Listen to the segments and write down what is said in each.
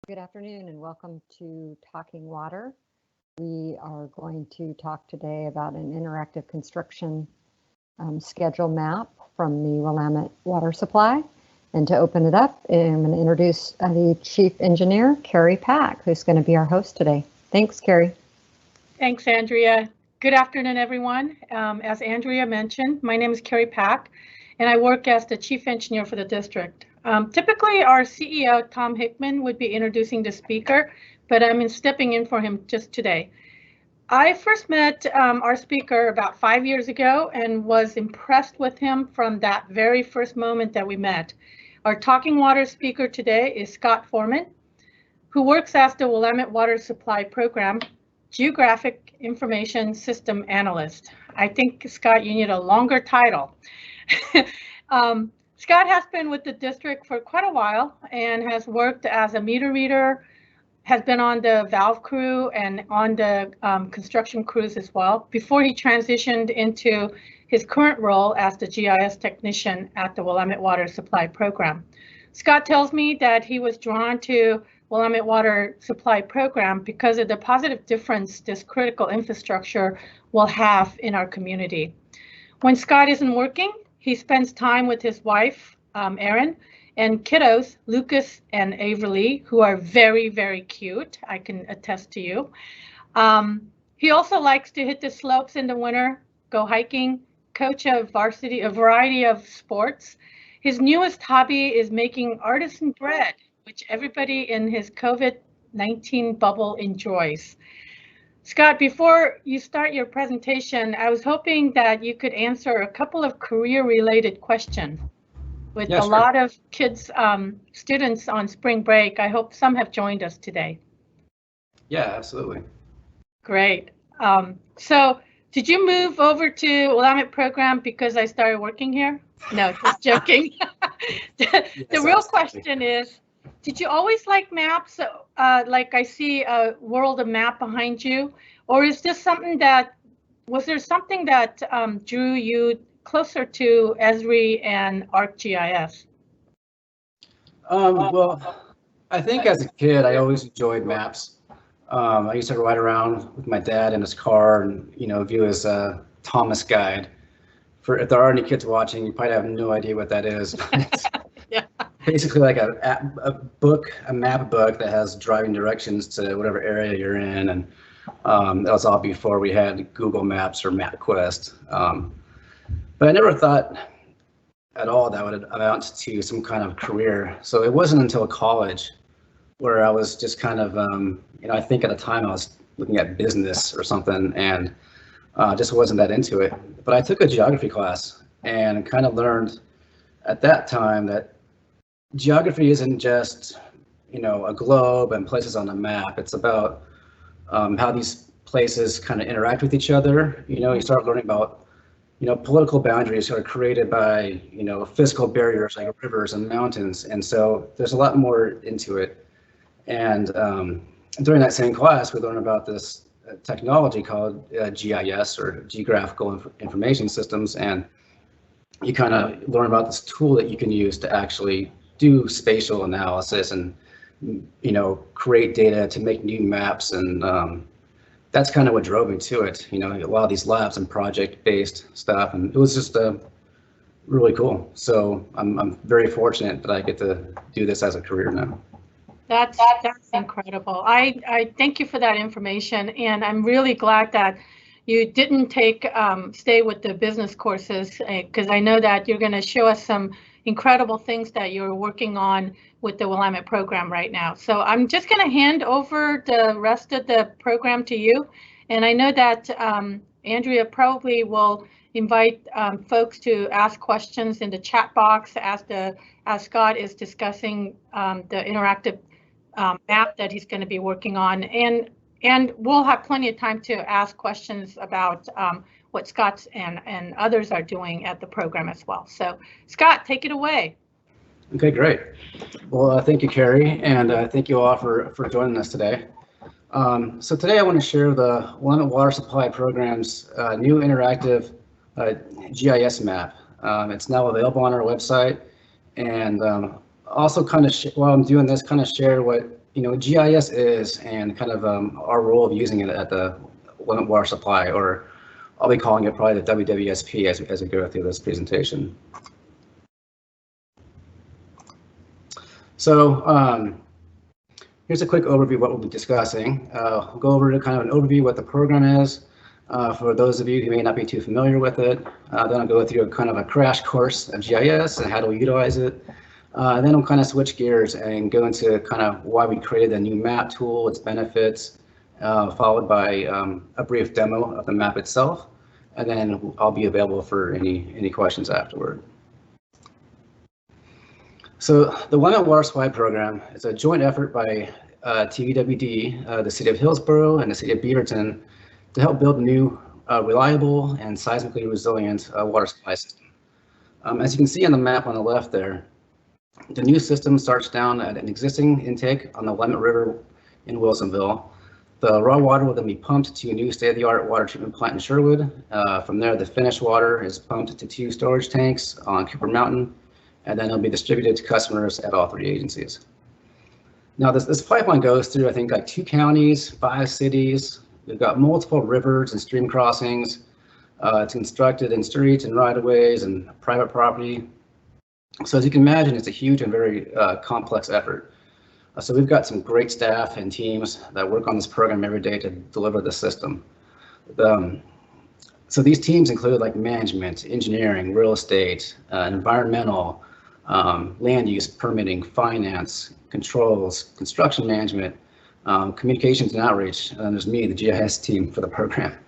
Good afternoon and welcome to Talking Water. We are going to talk today about an interactive construction schedule map from the Willamette water supply. And to open it up, I'm going to introduce the Chief Engineer, Carrie Pack, who's going to be our host today. Thanks, Carrie. Thanks, Andrea. Good afternoon, everyone. As Andrea mentioned, my name is Carrie Pack, and I work as the Chief Engineer for the district. Typically, our CEO, Tom Hickman, would be introducing the speaker, but I'm stepping in for him just today. I first met our speaker about 5 years ago and was impressed with him from that very first moment that we met. Our Talking Water speaker today is Scott Foreman, who works as the Willamette Water Supply Program Geographic Information System Analyst. I think, Scott, you need a longer title. Scott has been with the district for quite a while and has worked as a meter reader, has been on the valve crew and on the construction crews as well, before he transitioned into his current role as the GIS technician at the Willamette Water Supply Program. Scott tells me that he was drawn to Willamette Water Supply Program because of the positive difference this critical infrastructure will have in our community. When Scott isn't working, he spends time with his wife, Erin, and kiddos, Lucas and Avery, who are very, very cute. I can attest to you. He also likes to hit the slopes in the winter, go hiking, coach a variety of sports. His newest hobby is making artisan bread, which everybody in his COVID-19 bubble enjoys. Scott, before you start your presentation, I was hoping that you could answer a couple of career-related questions. With a lot of kids, students on spring break, I hope some have joined us today. Yeah, absolutely. Great. So did you move over to Willamette program because I started working here? No, just joking. The real question is, did you always like maps? Like I see a world of map behind you, or is this something that, was there something that drew you closer to Esri and Arcgis? Well, I think as a kid, I always enjoyed maps. I used to ride around with my dad in his car and, view his Thomas guide. If there are any kids watching, you probably have no idea what that is. Yeah. Basically like a map book that has driving directions to whatever area you're in, and that was all before we had Google Maps or MapQuest. But I never thought at all that would amount to some kind of career. So it wasn't until college where I was just kind of, I think at the time I was looking at business or something and just wasn't that into it. But I took a geography class and kind of learned at that time that geography isn't just, a globe and places on a map. It's about how these places kind of interact with each other. You start learning about political boundaries are created by, physical barriers like rivers and mountains. And so there's a lot more into it. And during that same class, we learned about this technology called GIS, or Geographical Information Systems. And you kind of learn about this tool that you can use to actually do spatial analysis and, create data to make new maps. And that's kind of what drove me to it. A lot of these labs and project-based stuff, and it was just really cool. So I'm very fortunate that I get to do this as a career now. That's incredible. I thank you for that information, and I'm really glad that you didn't stay with the business courses, because I know that you're going to show us some incredible things that you're working on with the Willamette program right now. So I'm just going to hand over the rest of the program to you. And I know that Andrea probably will invite folks to ask questions in the chat box as Scott is discussing the interactive map that he's going to be working on. And we'll have plenty of time to ask questions about what Scott and others are doing at the program as well. So Scott, take it away. Okay, great. Well, thank you, Carrie, and thank you all for joining us today. So today I want to share the Willamette Water Supply Program's new interactive GIS map. It's now available on our website, and also kind of while I'm doing this, kind of share what GIS is and kind of our role of using it at the Willamette Water Supply, or I'll be calling it probably the Wwsp as we go through this presentation. So here's a quick overview of what we'll be discussing. We'll go over to kind of an overview of what the program is for those of you who may not be too familiar with it. Then I'll go through a kind of a crash course of GIS and how do we utilize it. Then we'll kind of switch gears and go into kind of why we created the new map tool, its benefits, followed by a brief demo of the map itself. And then I'll be available for any questions afterward. So the Willamette Water Supply Program is a joint effort by TVWD, the City of Hillsborough, and the City of Beaverton to help build a new, reliable and seismically resilient water supply system. As you can see on the map on the left there, the new system starts down at an existing intake on the Willamette River in Wilsonville. The raw water will then be pumped to a new state-of-the-art water treatment plant in Sherwood. From there, the finished water is pumped to 2 storage tanks on Cooper Mountain, and then it'll be distributed to customers at all 3 agencies. Now, this pipeline goes through, I think, like 2 counties, 5 cities. We've got multiple rivers and stream crossings. It's constructed in streets and right-of-ways and private property. So as you can imagine, it's a huge and very complex effort. So we've got some great staff and teams that work on this program every day to deliver the system. So these teams include like management, engineering, real estate, environmental, land use, permitting, finance, controls, construction management, communications and outreach, and then there's me, the GIS team for the program.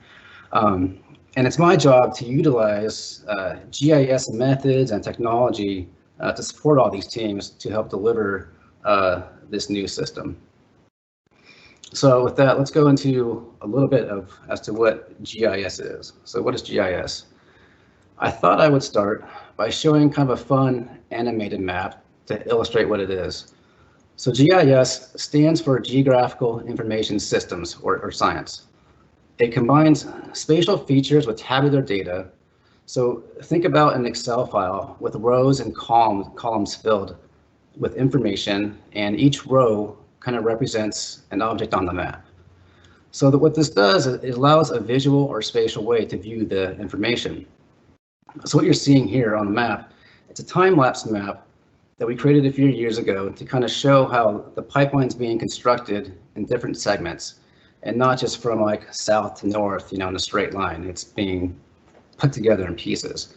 And it's my job to utilize GIS methods and technology to support all these teams to help deliver this new system. So with that, let's go into a little bit as to what GIS is. So what is GIS? I thought I would start by showing kind of a fun animated map to illustrate what it is. So GIS stands for Geographical Information Systems, or science. It combines spatial features with tabular data. So think about an Excel file with rows and columns filled with information, and each row kind of represents an object on the map. So what this does is it allows a visual or spatial way to view the information. So what you're seeing here on the map, it's a time-lapse map that we created a few years ago to kind of show how the pipeline's being constructed in different segments, and not just from like south to north, in a straight line. It's being put together in pieces.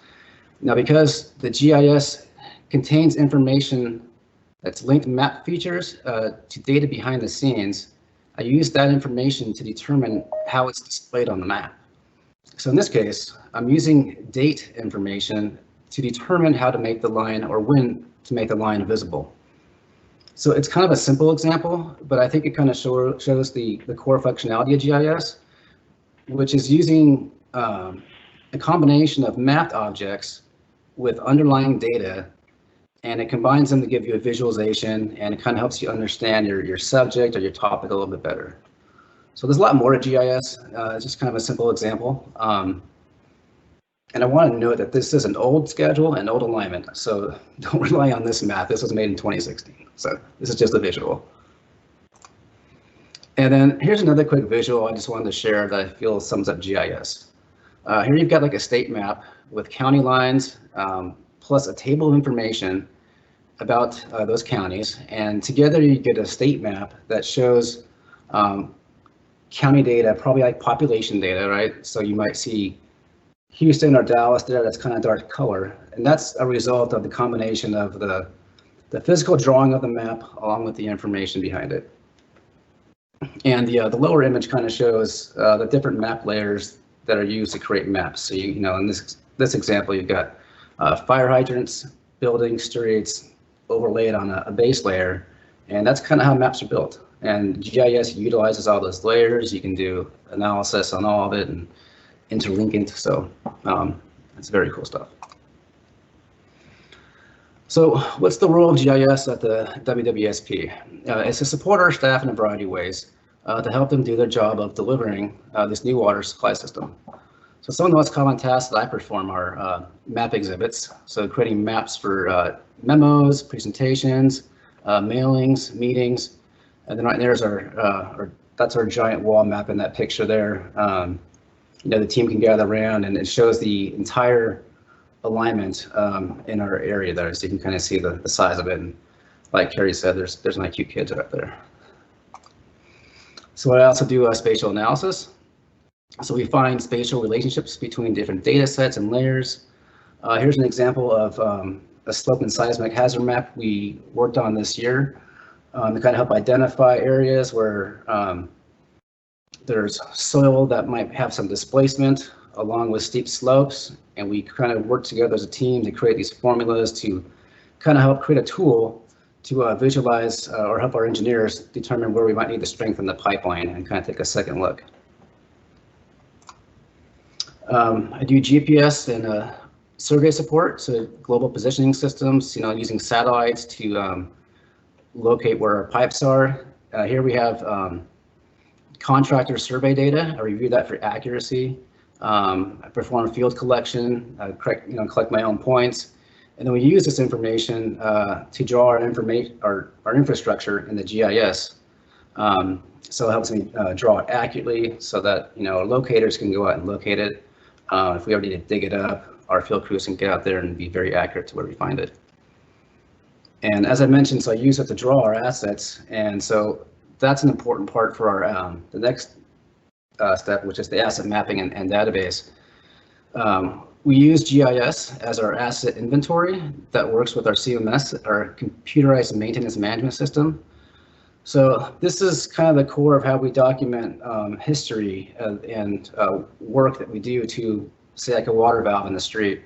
Now, because the GIS contains information that's linked map features to data behind the scenes, I use that information to determine how it's displayed on the map. So in this case, I'm using date information to determine how to make the line or when to make the line visible. So it's kind of a simple example, but I think it kind of shows the core functionality of GIS, which is using a combination of mapped objects with underlying data, and it combines them to give you a visualization, and it kind of helps you understand your subject or your topic a little bit better. So there's a lot more to GIS. It's just kind of a simple example. And I want to note that this is an old schedule and old alignment, so don't rely on this map. This was made in 2016, so this is just a visual. And then here's another quick visual I just wanted to share that I feel sums up GIS. Here you've got like a state map with county lines, plus a table of information about those counties. And together you get a state map that shows county data, probably like population data, right? So you might see Houston or Dallas there, that's kind of dark color. And that's a result of the combination of the physical drawing of the map along with the information behind it. And the lower image kind of shows the different map layers that are used to create maps. So you know, in this example, you've got fire hydrants, buildings, streets overlaid on a base layer, and that's kind of how maps are built. And GIS utilizes all those layers. You can do analysis on all of it and interlink it. So it's very cool stuff. So what's the role of GIS at the Wwsp? It's to support our staff in a variety of ways to help them do their job of delivering this new water supply system. So some of the most common tasks that I perform are map exhibits. So creating maps for memos, presentations, mailings, meetings. And then right there's that's our giant wall map in that picture there. You know, the team can gather around, and it shows the entire alignment in our area there, so you can kind of see the size of it. And like Carrie said, there's my cute kids up there. So I also do spatial analysis. So we find spatial relationships between different data sets and layers. Here's an example of a slope and seismic hazard map we worked on this year to kind of help identify areas where there's soil that might have some displacement along with steep slopes, and we kind of work together as a team to create these formulas to kind of help create a tool to visualize or help our engineers determine where we might need to strengthen the pipeline and kind of take a second look. I do GPS and survey support, so global positioning systems, you know, using satellites to locate where our pipes are. Here we have contractor survey data. I review that for accuracy. I perform field collection, collect my own points, and then we use this information to draw our infrastructure in the GIS. So it helps me draw it accurately so that, you know, our locators can go out and locate it. If we ever need to dig it up, our field crews can get out there and be very accurate to where we find it. And as I mentioned, so I use it to draw our assets, and so that's an important part for our the next step, which is the asset mapping and database. We use GIS as our asset inventory that works with our CMS, our computerized maintenance management system. So this is kind of the core of how we document history and work that we do to, say, like a water valve in the street.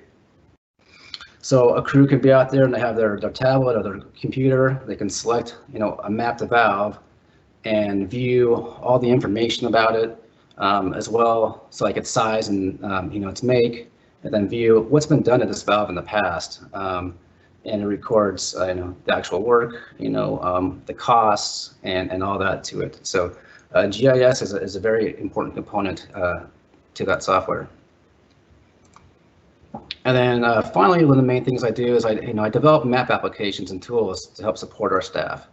So a crew can be out there and they have their tablet or their computer. They can select, you know, a mapped valve and view all the information about it as well. So like its size and you know, its make, and then view what's been done to this valve in the past. And it records, you know, the actual work, you know, the costs and all that to it. So GIS is a very important component to that software. And then finally, one of the main things I do is I develop map applications and tools to help support our staff.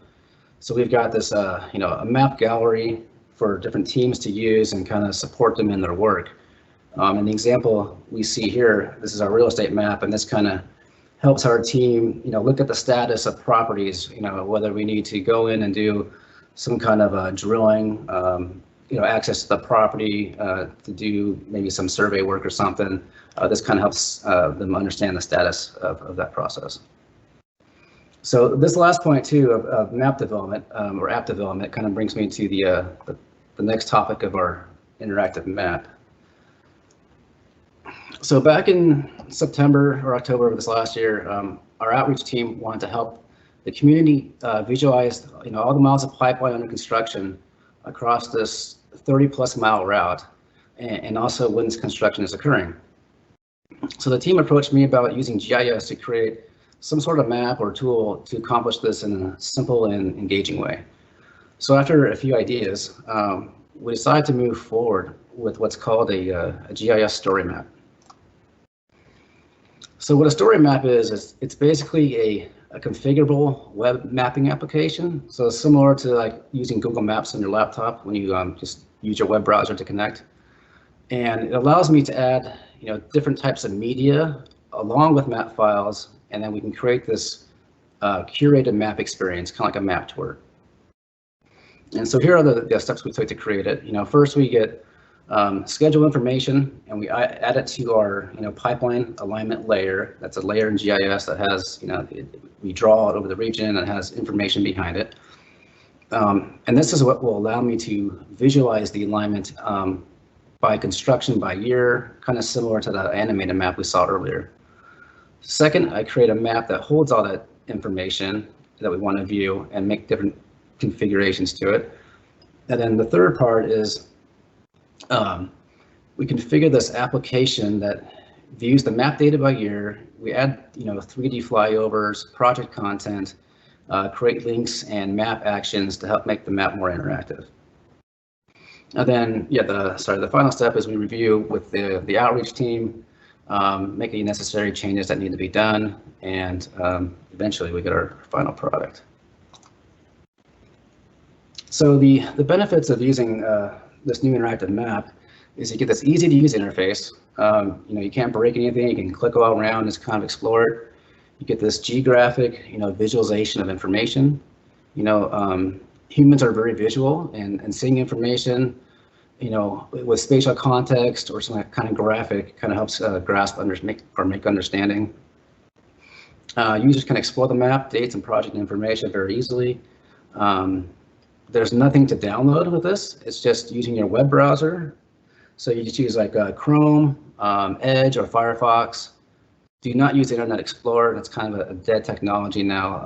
So we've got this, you know, a map gallery for different teams to use and kind of support them in their work. And the example we see here, this is our real estate map, and this kind of helps our team, you know, look at the status of properties, you know, whether we need to go in and do some kind of drilling, kind access to the property to do maybe some survey work or something. This kind of helps them understand the status of that process. So this last point too of map development or app development kind of brings me to the next topic of our interactive map. So back in September or October of this last year, our outreach team wanted to help the community visualize all the miles of pipeline under construction across this 30+ mile route, and also when this construction is occurring. So the team approached me about using GIS to create some sort of map or tool to accomplish this in a simple and engaging way. So after a few ideas, we decided to move forward with what's called a GIS story map. So what a story map is it's basically a configurable web mapping application. So similar to like using Google Maps on your laptop when you just use your web browser to connect. And it allows me to add different types of media along with map files, and then we can create this curated map experience, kind of like a map tour. And so here are the steps we took to create it. First we get schedule information, and we add it to our pipeline alignment layer. That's a layer in GIS that has we draw it over the region and has information behind it. And this is what will allow me to visualize the alignment by construction by year, kind of similar to the animated map we saw earlier. Second, I create a map that holds all that information that we want to view and make different configurations to it. And then the third part is we configure this application that views the map data by year. We add 3D flyovers, project content, create links and map actions to help make the map more interactive. And then the final step is we review with the outreach team, make any necessary changes that need to be done, and eventually we get our final product. So the benefits of using this new interactive map is you get this easy to use interface. You can't break anything. You can click all around, just kind of explore it. You get this geographic, visualization of information. Humans are very visual, and seeing information, with spatial context or some kind of graphic kind of helps grasp, make understanding. Users can explore the map, dates, and project information very easily. There's nothing to download with this. It's just using your web browser. So you just use like Chrome, Edge, or Firefox. Do not use Internet Explorer. That's kind of a dead technology now.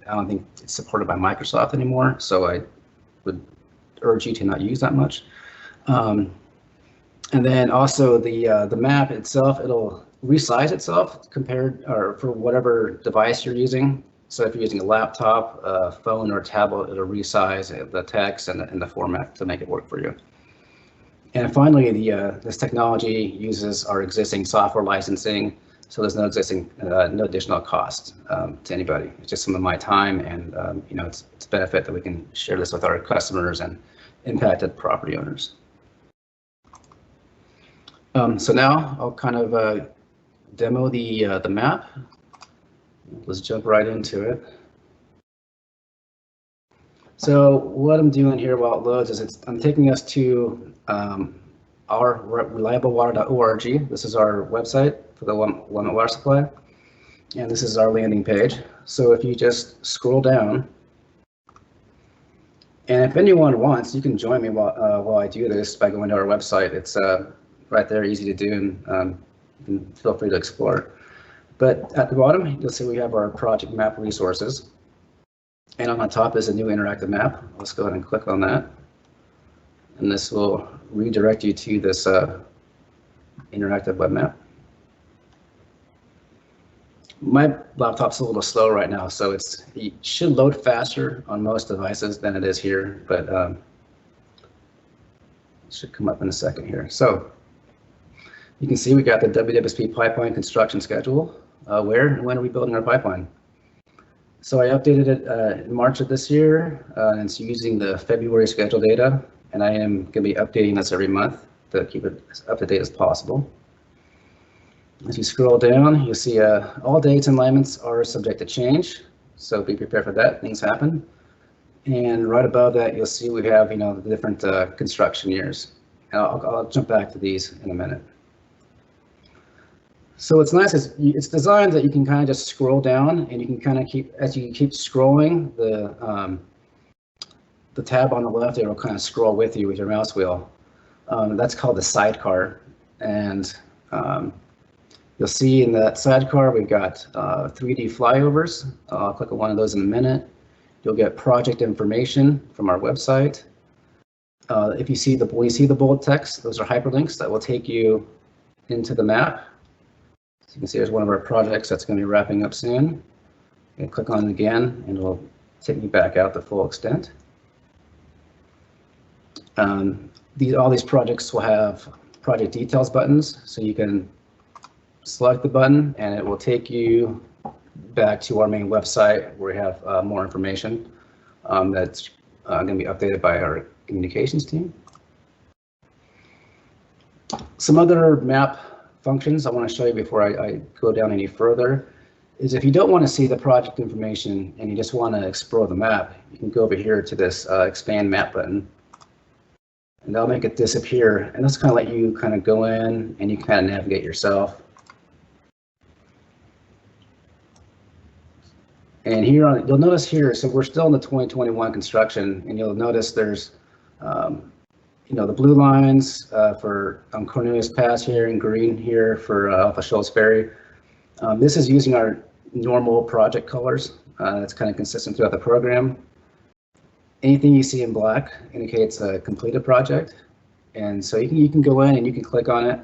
I don't think it's supported by Microsoft anymore. So I would urge you to not use that much. And then also the map itself, it'll resize itself compared or for whatever device you're using. So if you're using a laptop, a phone, or a tablet, it'll resize the text and the format to make it work for you. And finally, this technology uses our existing software licensing, so there's no additional cost to anybody. It's just some of my time, and it's a benefit that we can share this with our customers and impacted property owners. So now I'll kind of demo the map. Let's jump right into it. So what I'm doing here while it loads is I'm taking us to our reliablewater.org. This is our website for the Willamette water supply, and this is our landing page. So if you just scroll down, and if anyone wants, you can join me while I do this by going to our website. It's right there, easy to do, and you can feel free to explore. But at the bottom, you'll see we have our project map resources. And on the top is a new interactive map. Let's go ahead and click on that. And this will redirect you to this interactive web map. My laptop's a little slow right now, so it should load faster on most devices than it is here, but it should come up in a second here. So you can see we got the Wwsp pipeline construction schedule. Where and when are we building our pipeline? So I updated it in March of this year, and it's using the February schedule data, and I am going to be updating this every month to keep it as up to date as possible. As you scroll down, you'll see all dates and alignments are subject to change, so be prepared for that. Things happen. And right above that, you'll see we have, the different construction years. And I'll jump back to these in a minute. So what's nice is it's designed that you can kind of just scroll down, and you can kind of as you keep scrolling, the tab on the left, it will kind of scroll with you with your mouse wheel. That's called the sidecar. And you'll see in that sidecar, we've got 3D flyovers. I'll click on one of those in a minute. You'll get project information from our website. If you see when you see the bold text, those are hyperlinks that will take you into the map. So you can see there's one of our projects that's going to be wrapping up soon. You can click on it again, and it'll take you back out to full extent. All these projects will have project details buttons, so you can select the button, and it will take you back to our main website where we have more information that's going to be updated by our communications team. Some other map functions I want to show you before I go down any further is if you don't want to see the project information and you just want to explore the map, you can go over here to this expand map button, and that'll make it disappear, and that's kind of let you kind of go in and you kind of navigate yourself. And here you'll notice here, so we're still in the 2021 construction, and you'll notice there's the blue lines for Cornelius Pass here, and green here for Alpha Shoals Ferry. This is using our normal project colors. That's kind of consistent throughout the program. Anything you see in black indicates a completed project, and so you can go in and you can click on it,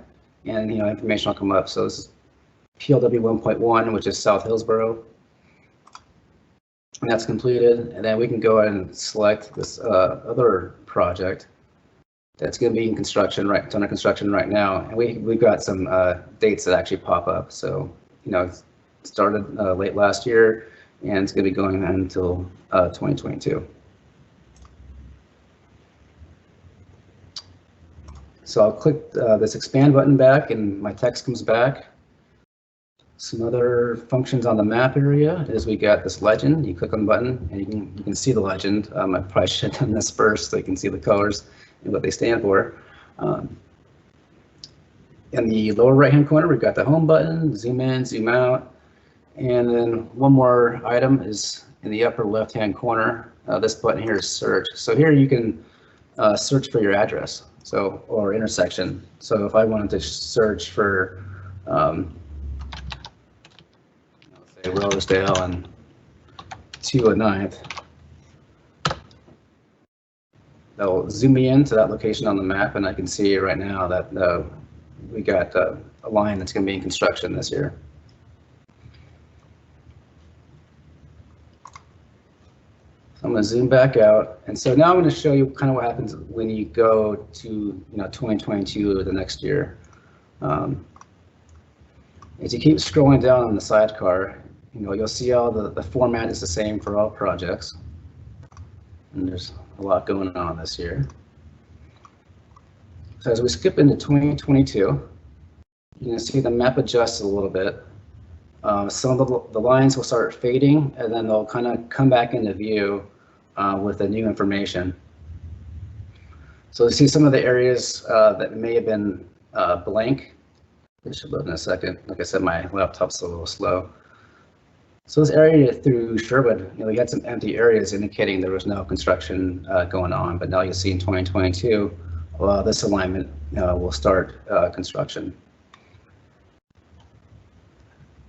and information will come up. So this is PLW 1.1, which is South Hillsborough, and that's completed. And then we can go ahead and select this other project that's going to be in construction, right? It's under construction right now, and we've got some dates that actually pop up. So it started late last year, and it's going to be going on until 2022. So I'll click this expand button back, and my text comes back. Some other functions on the map area is we got this legend. You click on the button, and you can see the legend. I probably should have done this first so you can see the colors and what they stand for. In the lower right-hand corner, we've got the home button, zoom in, zoom out, and then one more item is in the upper left-hand corner. This button here is search. So here you can search for your address, or intersection. So if I wanted to search for, say Rosedale and 209th, that'll zoom me into that location on the map, and I can see right now that we got a line that's going to be in construction this year. I'm going to zoom back out, and so now I'm going to show you kind of what happens when you go to 2022 or the next year. As you keep scrolling down on the sidecar, you'll see all the format is the same for all projects, and there's a lot going on this year. So as we skip into 2022, you can see the map adjusts a little bit. Some of the lines will start fading, and then they'll kind of come back into view with the new information. So you see some of the areas that may have been blank. It should load in a second. Like I said, my laptop's a little slow. So this area through Sherwood, we had some empty areas indicating there was no construction going on, but now you'll see in 2022, this alignment will start construction.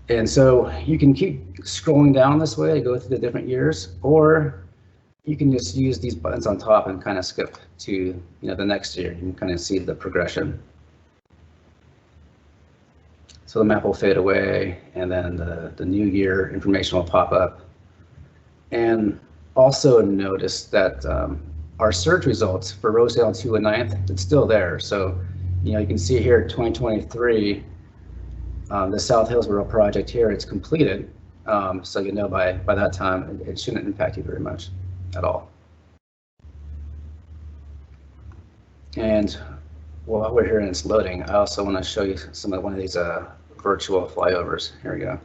And so you can keep scrolling down this way to go through the different years, or you can just use these buttons on top and kind of skip to the next year. You can kind of see the progression. So the map will fade away, and then the new year information will pop up. And also notice that our search results for Rosedale and 209th, it's still there. So you can see here 2023, the South Hillsborough project here, it's completed. So by that time, it shouldn't impact you very much at all. And while we're here and it's loading, I also want to show you one of these virtual flyovers. Here we go.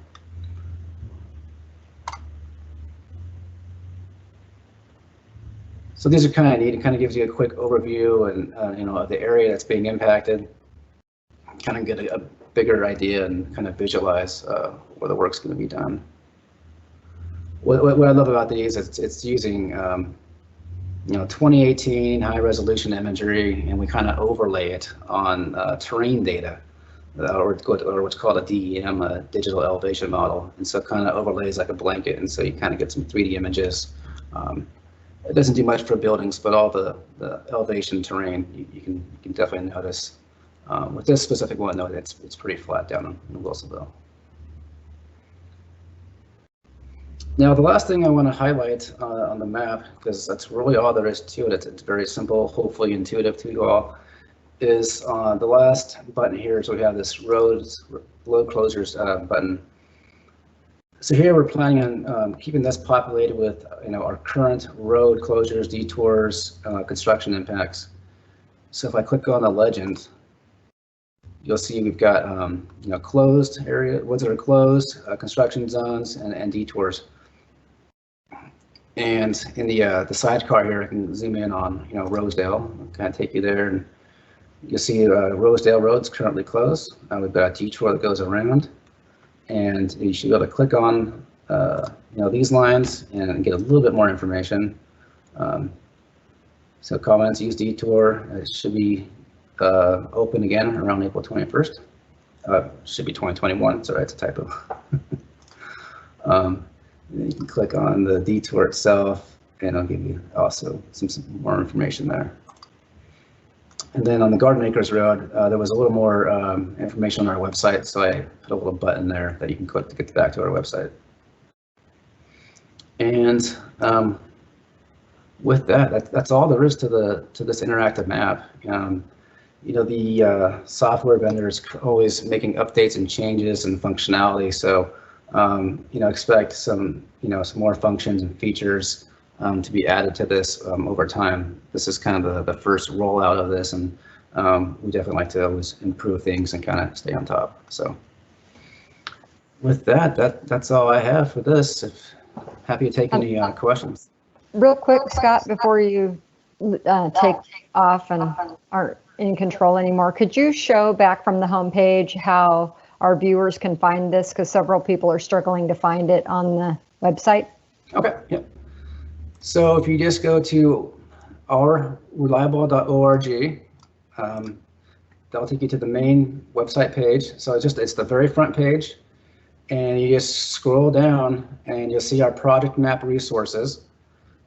So these are kind of neat. It kind of gives you a quick overview and you know, of the area that's being impacted. Kind of get a bigger idea and kind of visualize where the work's going to be done. What I love about these is it's using you know, 2018 high resolution imagery, and we kind of overlay it on terrain data, or what's called a DEM, a digital elevation model. And so it kind of overlays like a blanket, and so you kind of get some 3D images. It doesn't do much for buildings, but all the elevation terrain you can definitely notice. With this specific one, though, it's pretty flat down in Wilsonville. Now, the last thing I want to highlight on the map, because that's really all there is to it, it's very simple, hopefully intuitive to you all, is the last button here. So we have this road closures button. So here we're planning on keeping this populated with, you know, our current road closures, detours, construction impacts. So if I click on the legend, you'll see we've got you know, closed area, ones that are closed, construction zones, and detours. And in the sidecar here, I can zoom in on, you know, Rosedale, kind of take you there, and you'll see Rosedale Road's currently closed. We've got a detour that goes around, and you should be able to click on you know, these lines and get a little bit more information. So comments, use detour, it should be open again around April 21st. Should be 2021, sorry, it's a typo. You can click on the detour itself, and I'll give you also some more information there. And then on the Garden Acres Road, there was a little more information on our website, so I put a little button there that you can click to get back to our website. And with that, that's all there is to this interactive map. You know, the software vendors always making updates and changes and functionality, so you know, expect some more functions and features to be added to this over time. This is kind of the first rollout of this, and we definitely like to always improve things and kind of stay on top. So with that's all I have for this. Happy to take any questions. Real quick, Scott, before you take off and aren't in control anymore, could you show back from the home page how our viewers can find this, because several people are struggling to find it on the website? Okay, yeah. So if you just go to ourreliable.org, that'll take you to the main website page. So it's the very front page, and you just scroll down and you'll see our project map resources.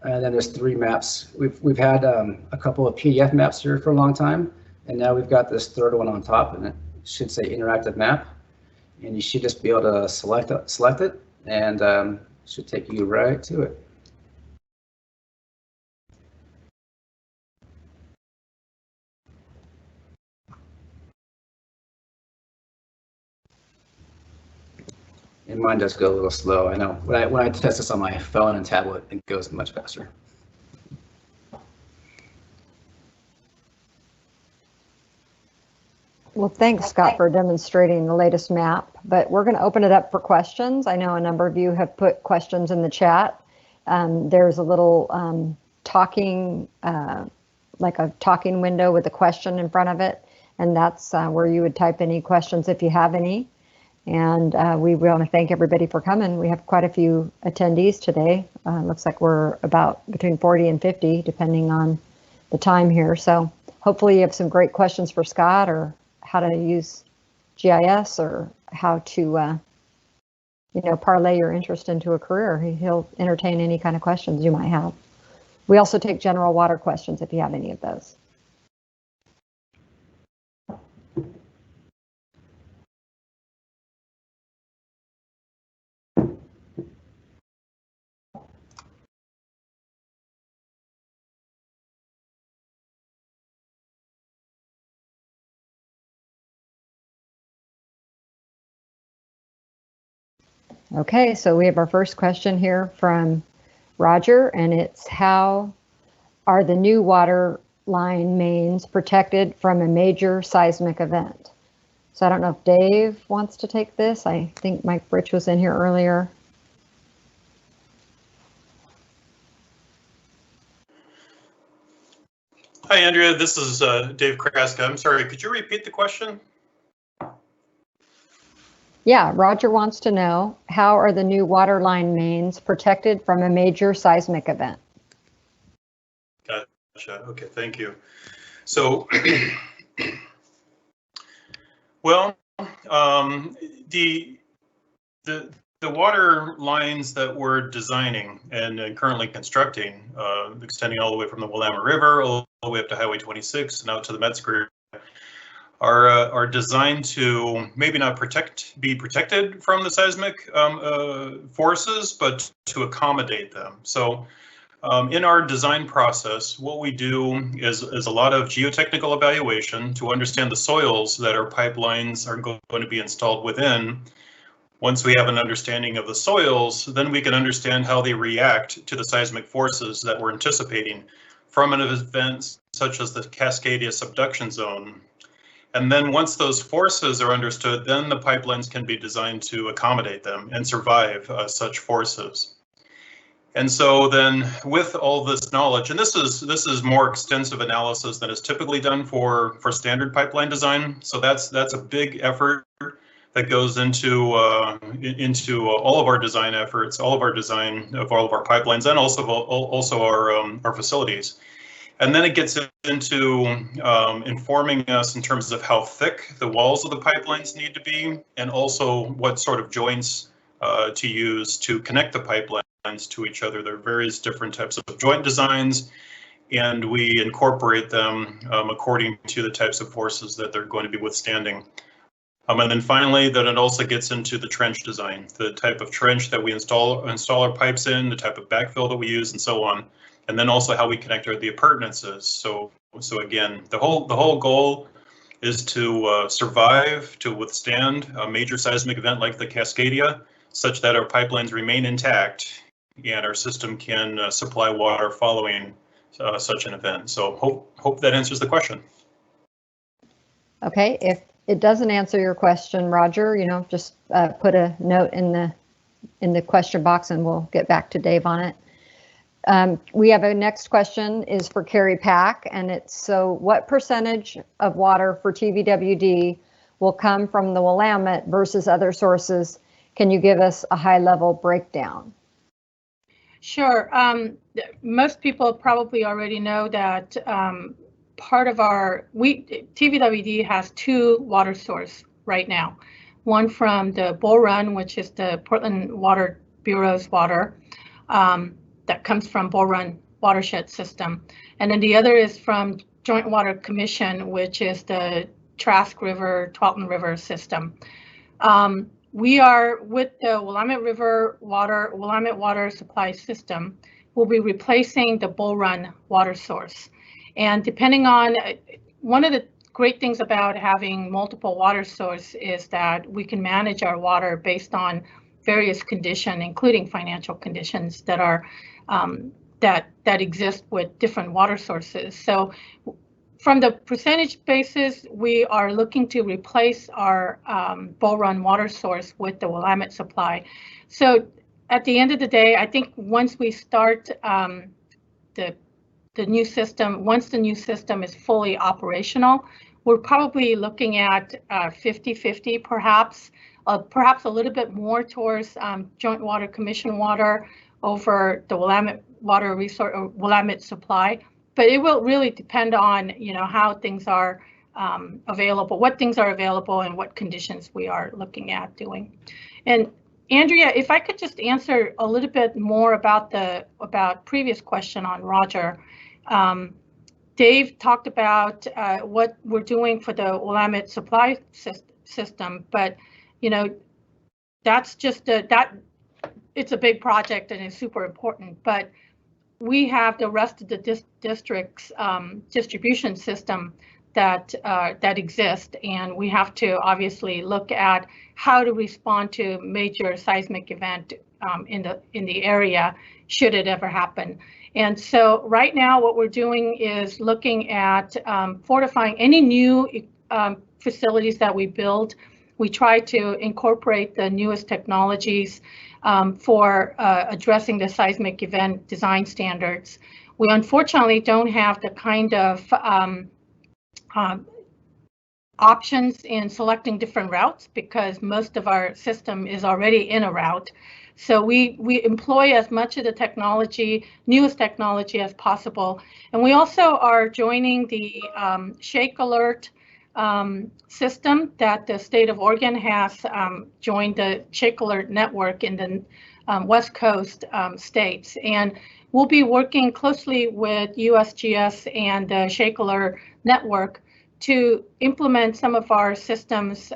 And then there's 3 maps. We've had a couple of PDF maps here for a long time, and now we've got this third one on top, and it should say interactive map. And you should just be able to select it, and it should take you right to it. And mine does go a little slow. I know when I test this on my phone and tablet, it goes much faster. Well, thanks, Scott, for demonstrating the latest map, but we're going to open it up for questions. I know a number of you have put questions in the chat. There's a little talking, like a talking window with a question in front of it, and that's where you would type any questions if you have any. And we want to thank everybody for coming. We have quite a few attendees today. Looks like we're about between 40 and 50, depending on the time here. So hopefully you have some great questions for Scott, or how to use GIS, or how to, you know, parlay your interest into a career. He'll entertain any kind of questions you might have. We also take general water questions if you have any of those. Okay, so we have our first question here from Roger, and it's how are the new water line mains protected from a major seismic event? So I don't know if Dave wants to take this. I think Mike Britch was in here earlier. Hi, Andrea. This is Dave Kraska. I'm sorry, could you repeat the question? Yeah, Roger wants to know, how are the new water line mains protected from a major seismic event? Gotcha. Okay, thank you. So, well, the water lines that we're designing and currently constructing, extending all the way from the Willamette River all the way up to Highway 26 and out to the Metzger, are designed to maybe not be protected from the seismic forces, but to accommodate them. So in our design process, what we do is a lot of geotechnical evaluation to understand the soils that our pipelines are going to be installed within. Once we have an understanding of the soils, then we can understand how they react to the seismic forces that we're anticipating from an event such as the Cascadia subduction zone. And then once those forces are understood, then the pipelines can be designed to accommodate them and survive such forces. And so then with all this knowledge, and this is more extensive analysis than is typically done for standard pipeline design. So that's a big effort that goes into all of our design efforts, all of our design of all of our pipelines, and also our facilities. And then it gets into informing us in terms of how thick the walls of the pipelines need to be, and also what sort of joints to use to connect the pipelines to each other. There are various different types of joint designs, and we incorporate them according to the types of forces that they're going to be withstanding. And then finally, then it also gets into the trench design, the type of trench that we install our pipes in, the type of backfill that we use, and so on. And then also how we connect the appurtenances. So again, the whole goal is to survive, to withstand a major seismic event like the Cascadia, such that our pipelines remain intact and our system can supply water following such an event. So hope that answers the question. Okay, if it doesn't answer your question, Roger, just put a note in the question box and we'll get back to Dave on it. We have a next question is for Carrie Pack, and it's, so what percentage of water for TVWD will come from the Willamette versus other sources? Can you give us a high level breakdown? Sure. Most people probably already know that part of TVWD has two water sources right now. One from the Bull Run, which is the Portland Water Bureau's water. That comes from Bull Run watershed system. And then the other is from Joint Water Commission, which is the Trask River, Talkin River system. We are with the Willamette water supply system. We'll be replacing the Bull Run water source. And depending on, one of the great things about having multiple water sources is that we can manage our water based on various conditions, including financial conditions that are that exist with different water sources. So from the percentage basis, we are looking to replace our Bull Run water source with the Willamette supply. So at the end of the day, I think once we start the new system, once the new system is fully operational, we're probably looking at 50-50 perhaps, perhaps a little bit more towards Joint Water Commission water over the Willamette water resource or Willamette supply. But it will really depend on, how things are available, what things are available and what conditions we are looking at doing. And Andrea, if I could just answer a little bit more about previous question on Roger. Dave talked about what we're doing for the Willamette supply system, but that's just it's a big project and it's super important. But we have the rest of the district's distribution system that exist, and we have to obviously look at how to respond to major seismic event in the area should it ever happen. And so right now what we're doing is looking at fortifying any new facilities that we build. we try to incorporate the newest technologies for addressing the seismic event design standards. We unfortunately don't have the kind of options in selecting different routes because most of our system is already in a route. So we employ as much of the technology, newest technology as possible. And we also are joining the Shake Alert system that the state of Oregon has joined the Shake Alert network in the West Coast states. And we'll be working closely with USGS and the Shake Alert network to implement some of our systems,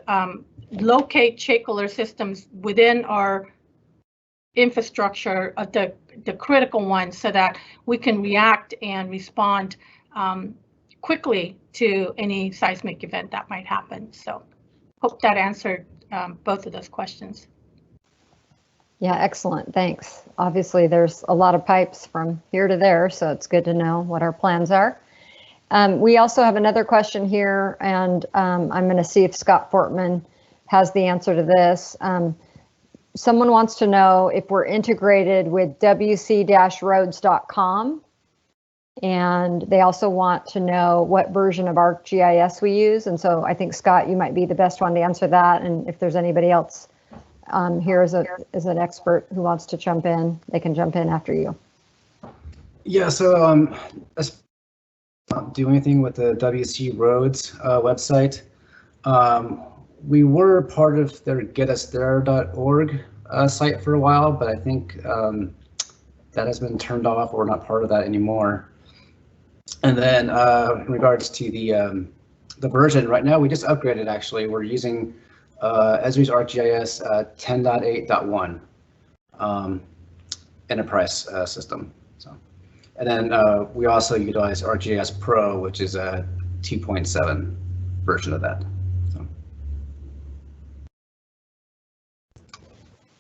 locate Shake Alert systems within our infrastructure, the critical ones, so that we can react and respond quickly to any seismic event that might happen. So hope that answered both of those questions. Yeah, excellent. Thanks. Obviously, there's a lot of pipes from here to there, so it's good to know what our plans are. We also have another question here, and I'm going to see if Scott Foreman has the answer to this. Someone wants to know if we're integrated with wc-roads.com, and they also want to know what version of ArcGIS we use. And so I think, Scott, you might be the best one to answer that. And if there's anybody else here as an expert who wants to jump in, they can jump in after you. Yeah, so let's not do anything with the WC Roads website. We were part of their getusthere.org site for a while, but I think that has been turned off. We're not part of that anymore. And then in regards to the version, right now we just upgraded actually. We're using Esri's ArcGIS 10.8.1 enterprise system. So, and then we also utilize ArcGIS Pro, which is a 2.7 version of that.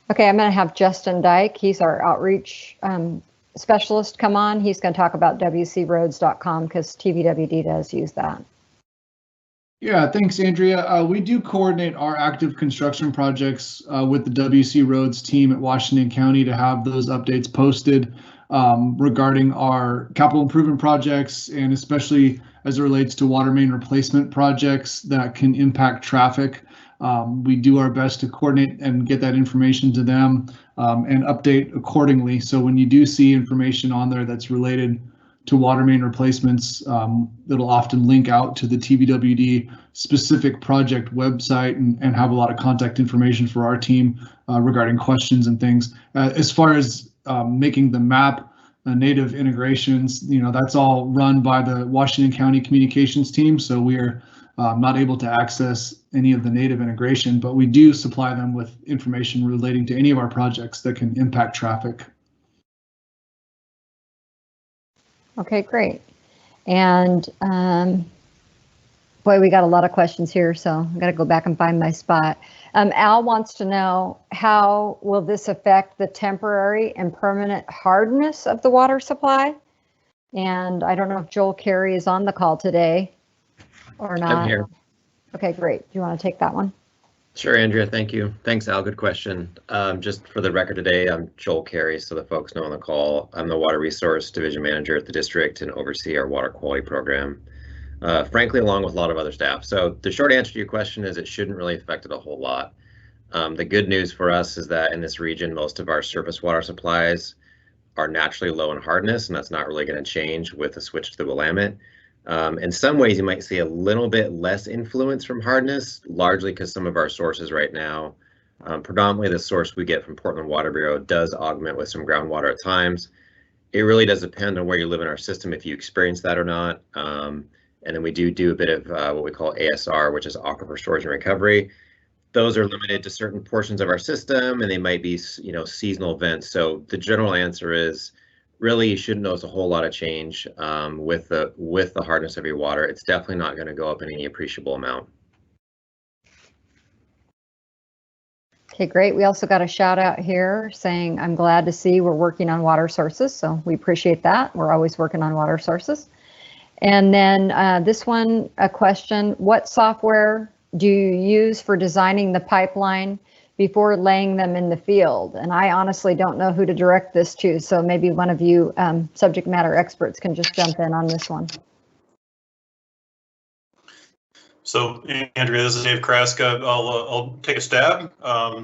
Okay, I'm going to have Justin Dyke. He's our outreach specialist come on. He's going to talk about wcroads.com because TVWD does use that. Yeah, thanks, Andrea. We do coordinate our active construction projects with the WC Roads team at Washington County to have those updates posted regarding our capital improvement projects, and especially as it relates to water main replacement projects that can impact traffic. We do our best to coordinate and get that information to them and update accordingly. So when you do see information on there that's related to water main replacements, it'll often link out to the TVWD specific project website and have a lot of contact information for our team regarding questions and things. As far as making the map native integrations, that's all run by the Washington County communications team. So we're not able to access any of the native integration, but we do supply them with information relating to any of our projects that can impact traffic. Okay, great. And boy, we got a lot of questions here, so I got to go back and find my spot. Al wants to know, how will this affect the temporary and permanent hardness of the water supply? And I don't know if Joel Carey is on the call today or not. I'm here. Okay, great. Do you want to take that one? Sure, Andrea, thank you. Thanks, Al, good question. Just for the record today, I'm Joel Carey, so the folks know on the call. I'm the Water Resource Division Manager at the district and oversee our water quality program, frankly, along with a lot of other staff. So the short answer to your question is it shouldn't really affect it a whole lot. The good news for us is that in this region, most of our surface water supplies are naturally low in hardness, and that's not really going to change with the switch to the Willamette. In some ways, you might see a little bit less influence from hardness, largely because some of our sources right now, predominantly the source we get from Portland Water Bureau, does augment with some groundwater at times. It really does depend on where you live in our system, if you experience that or not. And then we do a bit of what we call ASR, which is aquifer storage and recovery. Those are limited to certain portions of our system, and they might be, seasonal events. So the general answer is, really, you shouldn't notice a whole lot of change with the hardness of your water. It's definitely not going to go up in any appreciable amount. Okay, great. We also got a shout out here saying, I'm glad to see we're working on water sources. So we appreciate that. We're always working on water sources. And then this one, a question, what software do you use for designing the pipeline before laying them in the field? And I honestly don't know who to direct this to, so maybe one of you subject matter experts can just jump in on this one. So, Andrea, this is Dave Kraska. I'll take a stab.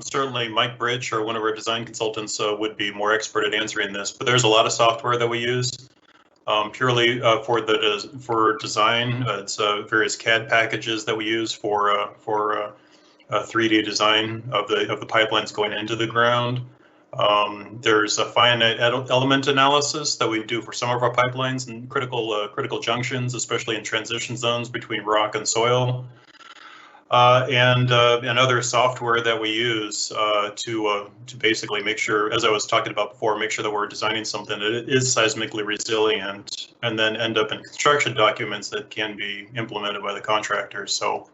Certainly, Mike Bridge, or one of our design consultants, would be more expert at answering this. But there's a lot of software that we use purely for design. It's various CAD packages that we use for 3D design of the pipelines going into the ground. There's a finite element analysis that we do for some of our pipelines and critical junctions, especially in transition zones between rock and soil, and other software that we use to basically make sure, as I was talking about before, make sure that we're designing something that is seismically resilient, and then end up in construction documents that can be implemented by the contractors. So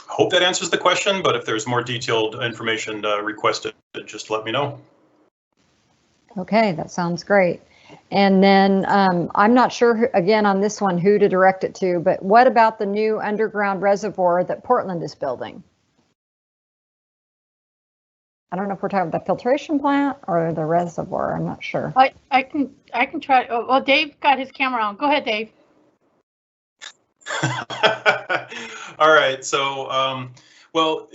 I hope that answers the question, but if there's more detailed information requested, just let me know. Okay, that sounds great. And then I'm not sure, again, on this one, who to direct it to, but what about the new underground reservoir that Portland is building? I don't know if we're talking about the filtration plant or the reservoir. I'm not sure. I can try. Oh, well, Dave got his camera on. Go ahead, Dave. All right. So, well,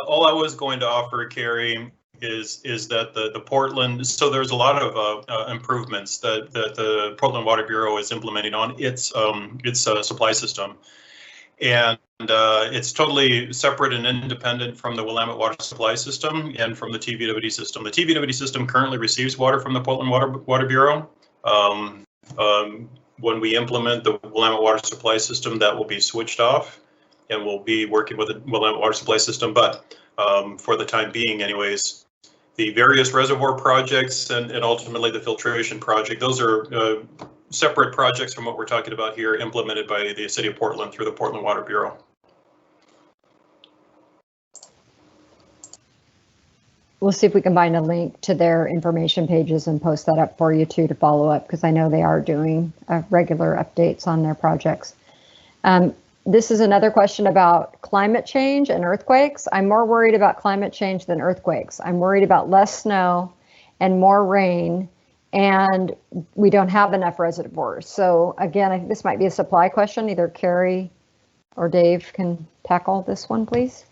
all I was going to offer, Carrie, is that the Portland, so there's a lot of improvements that the Portland Water Bureau is implementing on its supply system, and it's totally separate and independent from the Willamette water supply system and from the TVWD system. The TVWD system currently receives water from the Portland Water Bureau. When we implement the Willamette water supply system, that will be switched off, and we'll be working with the Willamette water supply system. But for the time being, anyways, the various reservoir projects and ultimately the filtration project, those are separate projects from what we're talking about here, implemented by the City of Portland through the Portland Water Bureau. We'll see if we can find a link to their information pages and post that up for you too to follow up, because I know they are doing regular updates on their projects. This is another question about climate change and earthquakes. I'm more worried about climate change than earthquakes. I'm worried about less snow and more rain, and we don't have enough reservoirs. So again, I think this might be a supply question. Either Carrie or Dave can tackle this one, please.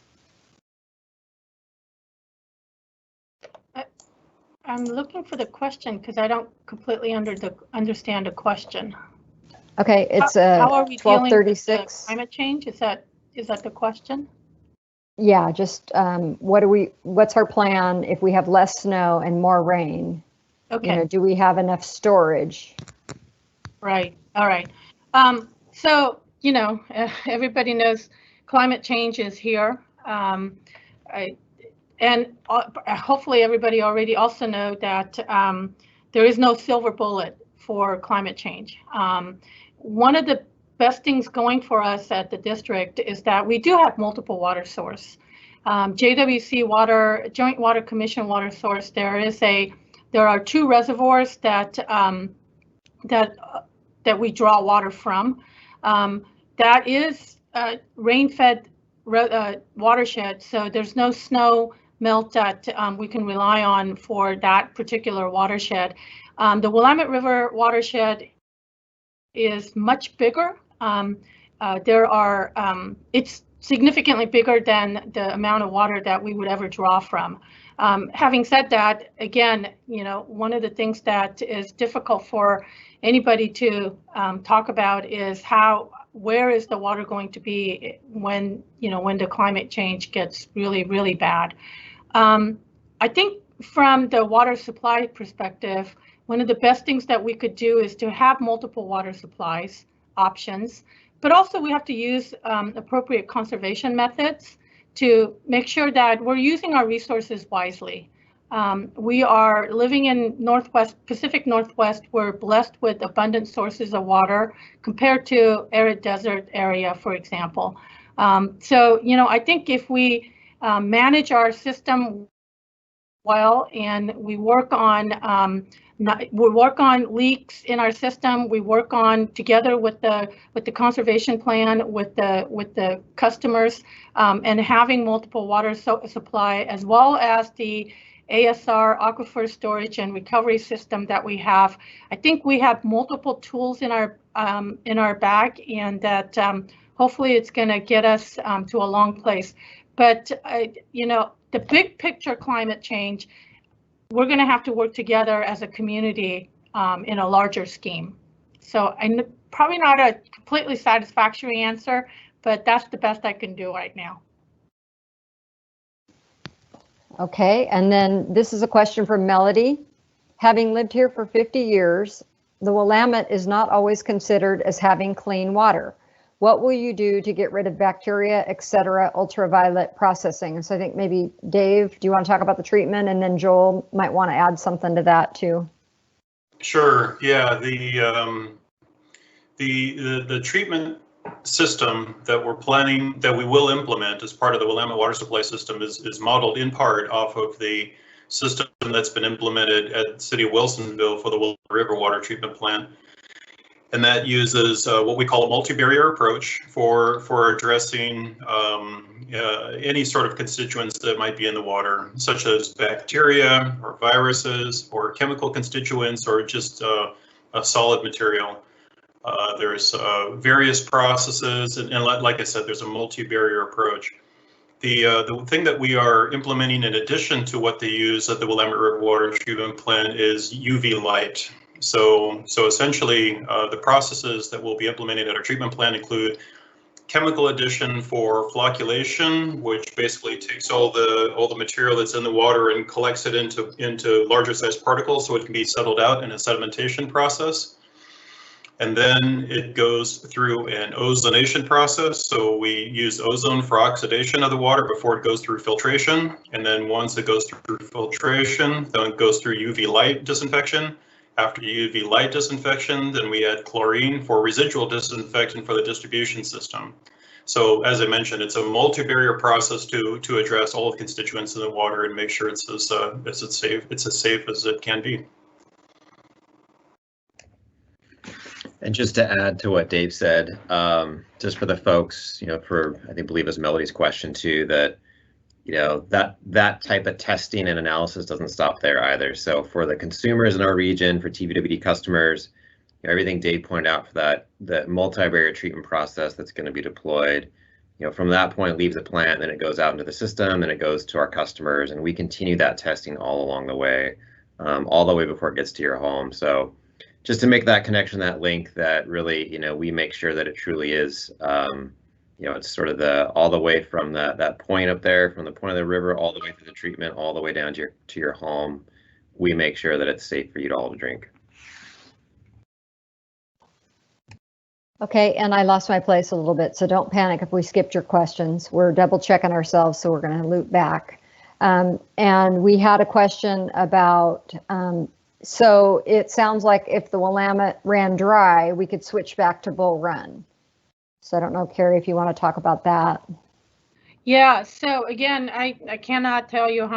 I'm looking for the question because I don't completely understand the question. Okay, it's how are we 1236. With climate change? Is that the question? Yeah, just what's our plan if we have less snow and more rain? Okay. You know, do we have enough storage? Right. All right. So, you know, everybody knows climate change is here. And hopefully everybody already also know that there is no silver bullet for climate change. One of the best things going for us at the district is that we do have multiple water source. JWC water, Joint Water Commission water source, there are 2 reservoirs that we draw water from. That is rain-fed watershed, so there's no snow melt that we can rely on for that particular watershed. The Willamette River watershed is much bigger. It's significantly bigger than the amount of water that we would ever draw from. Having said that, again, you know, one of the things that is difficult for anybody to talk about is where is the water going to be when the climate change gets really, really bad. I think from the water supply perspective, one of the best things that we could do is to have multiple water supplies options, but also we have to use appropriate conservation methods to make sure that we're using our resources wisely. We are living in Pacific Northwest. We're blessed with abundant sources of water compared to arid desert area, for example. So, you know, I think if we manage our system well and we work on we work on leaks in our system. We work on together with the conservation plan, with the customers, and having multiple water supply, as well as the ASR aquifer storage and recovery system that we have. I think we have multiple tools in our bag, and that hopefully it's going to get us to a long place. But you know, the big picture climate change, we're going to have to work together as a community in a larger scheme. So I'm probably not a completely satisfactory answer, but that's the best I can do right now. Okay, and then this is a question from Melody. Having lived here for 50 years, the Willamette is not always considered as having clean water. What will you do to get rid of bacteria, etc., ultraviolet processing? And so I think maybe Dave, do you want to talk about the treatment? And then Joel might want to add something to that too. Sure. Yeah. The treatment system that we're planning, that we will implement as part of the Willamette water supply system, is modeled in part off of the system that's been implemented at the city of Wilsonville for the Willamette River water treatment plant. And that uses what we call a multi-barrier approach for addressing any sort of constituents that might be in the water, such as bacteria or viruses or chemical constituents or just a solid material. There's various processes, and like I said, there's a multi-barrier approach. The thing that we are implementing in addition to what they use at the Willamette River water treatment plant is UV light. So essentially, the processes that we'll be implementing at our treatment plant include chemical addition for flocculation, which basically takes all the material that's in the water and collects it into larger sized particles so it can be settled out in a sedimentation process. And then it goes through an ozonation process. So we use ozone for oxidation of the water before it goes through filtration. And then once it goes through filtration, then it goes through UV light disinfection. After UV light disinfection, then we add chlorine for residual disinfection for the distribution system. So as I mentioned, it's a multi-barrier process to address all the constituents in the water and make sure it's as safe as it can be. And just to add to what Dave said, just for the folks, you know, I believe it was Melody's question too, that, you know, that type of testing and analysis doesn't stop there either. So for the consumers in our region, for TVWD customers, you know, everything Dave pointed out for that multi-barrier treatment process that's going to be deployed, you know, from that point it leaves the plant, then it goes out into the system, then it goes to our customers, and we continue that testing all along the way, all the way before it gets to your home. So just to make that connection, that link, that really, you know, we make sure that it truly is, you know, it's sort of all the way from that point up there, from the point of the river, all the way through the treatment, all the way down to your home. We make sure that it's safe for you to all to drink. Okay, and I lost my place a little bit, so don't panic if we skipped your questions. We're double checking ourselves, so we're going to loop back. And we had a question about, so it sounds like if the Willamette ran dry, we could switch back to Bull Run. So I don't know, Carrie, if you want to talk about that. Yeah, so again, I cannot tell you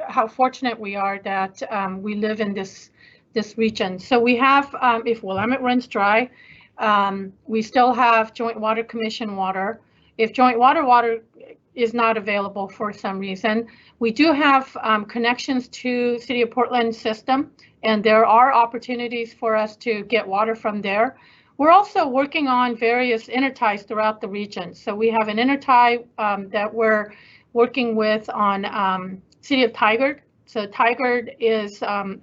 how fortunate we are that we live in this region. So we have, if Willamette runs dry, we still have Joint Water Commission water. If Joint water is not available for some reason, we do have connections to City of Portland system, and there are opportunities for us to get water from there. We're also working on various interties throughout the region. So we have an intertie that we're working with on City of Tigard. So Tigard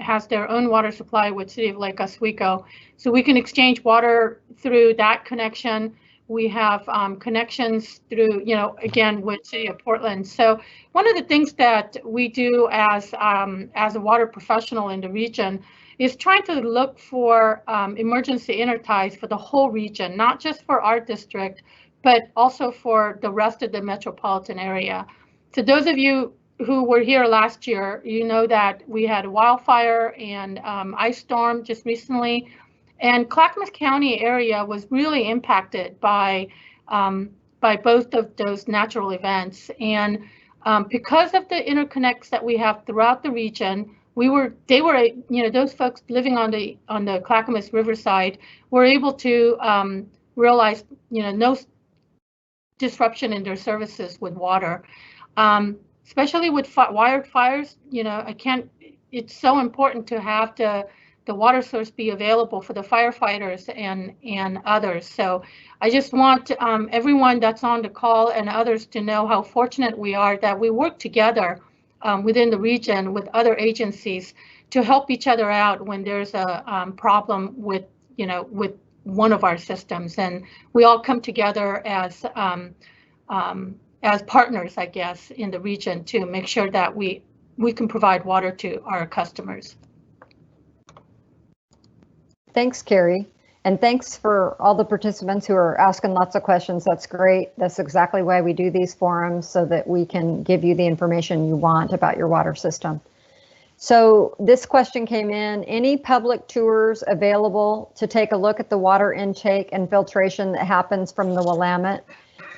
has their own water supply with City of Lake Oswego. So we can exchange water through that connection. We have connections through, you know, again, with City of Portland. So one of the things that we do as a water professional in the region is trying to look for emergency interties for the whole region, not just for our district, but also for the rest of the metropolitan area. So those of you who were here last year, you know that we had a wildfire and ice storm just recently, and Clackamas County area was really impacted by both of those natural events. And because of the interconnects that we have throughout the region, they were, you know, those folks living on the Clackamas Riverside were able to realize, you know, no disruption in their services with water, especially with wired fires. You know, it's so important to have the water source be available for the firefighters and others. So I just want everyone that's on the call and others to know how fortunate we are that we work together within the region with other agencies to help each other out when there's a problem with, you know, with one of our systems, and we all come together as partners, I guess, in the region to make sure that we can provide water to our customers. Thanks, Carrie. And thanks for all the participants who are asking lots of questions. That's great. That's exactly why we do these forums, so that we can give you the information you want about your water system. So this question came in: any public tours available to take a look at the water intake and filtration that happens from the Willamette?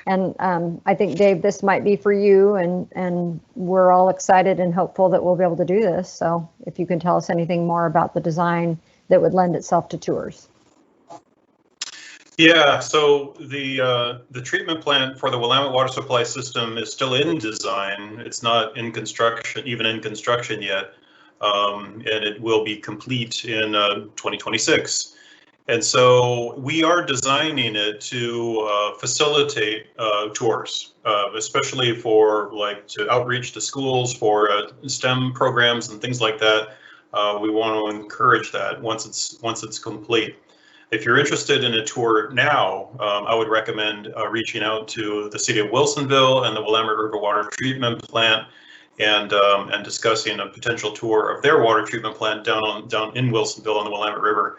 And I think, Dave, this might be for you, and we're all excited and hopeful that we'll be able to do this. So if you can tell us anything more about the design that would lend itself to tours. Yeah, so the treatment plant for the Willamette water supply system is still in design. It's not in construction, even in construction yet, and it will be complete in 2026. And so we are designing it to facilitate tours, especially for to outreach to schools for STEM programs and things like that. We want to encourage that once it's complete. If you're interested in a tour now, I would recommend reaching out to the city of Wilsonville and the Willamette River Water Treatment Plant, and discussing a potential tour of their water treatment plant down in Wilsonville on the Willamette River.